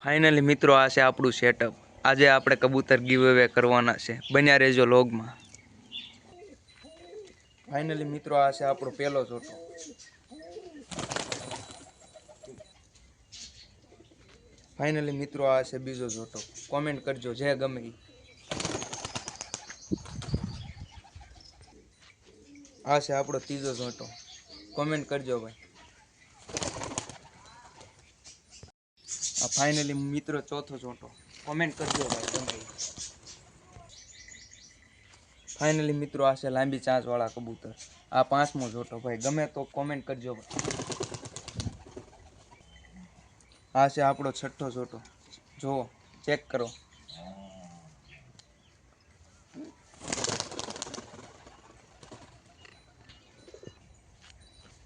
Finally મિત્રો આ છે આપણું સેટઅપ। આજે આપણે કબૂતર ગીવ અવે કરવાના છે, બન્યા રહેજો લોગમાં। ફાઇનલી મિત્રો આ છે આપણો પહેલો જોટો। ફાઇનલી મિત્રો આ છે બીજો જોટો। કોમેન્ટ કરજો જે ગમે ઈ। આ છે આપણો ત્રીજો જોટો। કોમેન્ટ કરજો ભાઈ। આ ફાઇનલી મિત્રો ચોથો જોટો। કોમેન્ટ કરજો ભાઈ ગમે ઈ। ફાઇનલી મિત્રો આ છે લાંબી ચાંચ વાળા કબૂતર। આ પાંચમો જોટો ભાઈ, ગમે તો કોમેન્ટ કરજો ભાઈ। આ છે આપણો છઠ્ઠો જોટો, જુઓ ચેક કરો।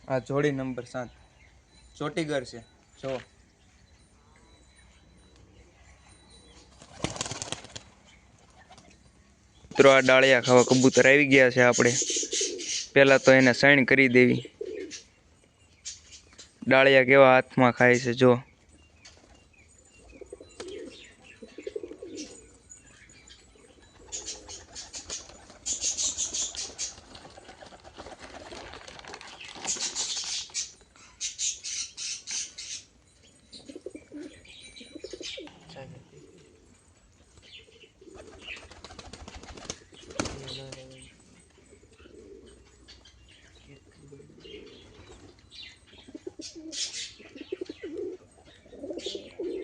આ જોડી નંબર 7 ચોટીગર છે, જો મિત્રો આ ડાળિયા ખાવા કબૂતર આવી ગયા છે। આપણે પહેલા તો એને સૈણ કરી દેવી। ડાળિયા કેવા હાથમાં ખાય છે જો।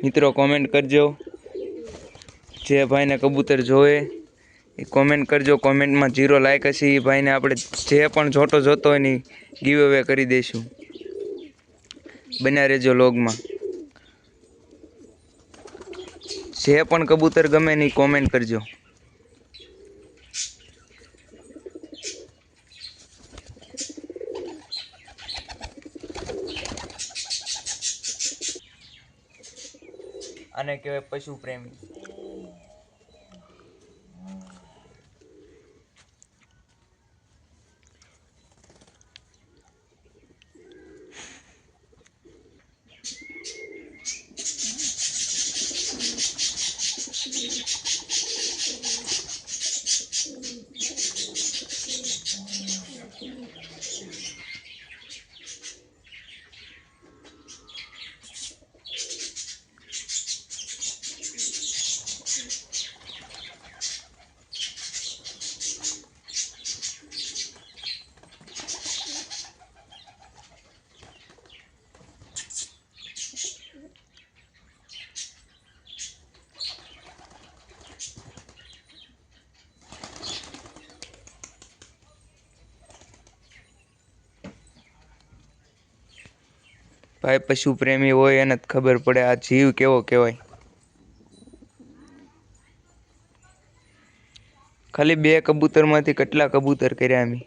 મિત્રો કોમેન્ટ કરજો, જે ભાઈને કબૂતર જોવે એ કોમેન્ટ કરજો। કોમેન્ટમાં 0 લાઈક હશે એ ભાઈને આપણે જે પણ જોટો જોતો હોય ને ગીવ અવે કરી દઈશું। બન્યા રહેજો લોગમાં। જે પણ કબૂતર ગમે ને કોમેન્ટ કરજો। આને કહેવાય પશુ પ્રેમી। ભાઈ પશુ પ્રેમી હોય એને જ ખબર પડે આ જીવ કેવો કહેવાય। ખાલી 2 કબૂતરમાંથી કેટલા કબૂતર કર્યા અમે।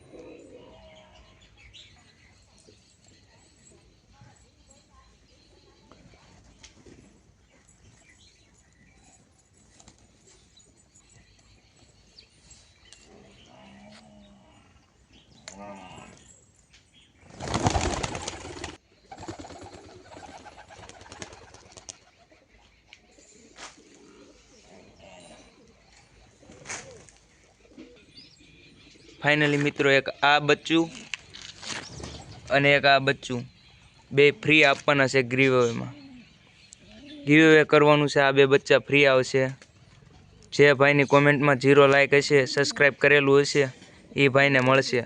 ફાઇનલી મિત્રો એક આ બચ્ચું અને એક આ બચ્ચું બે ફ્રી આપવાના છે ગીવ અવેમાં। ગીવ અવે કરવાનું છે, આ 2 બચ્ચા ફ્રી આવશે। જે ભાઈની કોમેન્ટમાં 0 લાઈક હશે, સબસ્ક્રાઈબ કરેલું હશે એ ભાઈને મળશે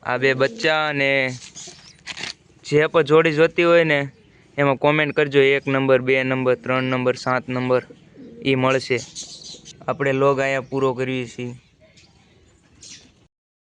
આ 2 બચ્ચા। અને જે પણ જોડી જોતી હોય ને એમાં કોમેન્ટ કરજો 1 નંબર 2 નંબર 3 નંબર 7 નંબર એ મળશે। આપણે લોગ અહીંયા પૂરો કરીએ છીએ।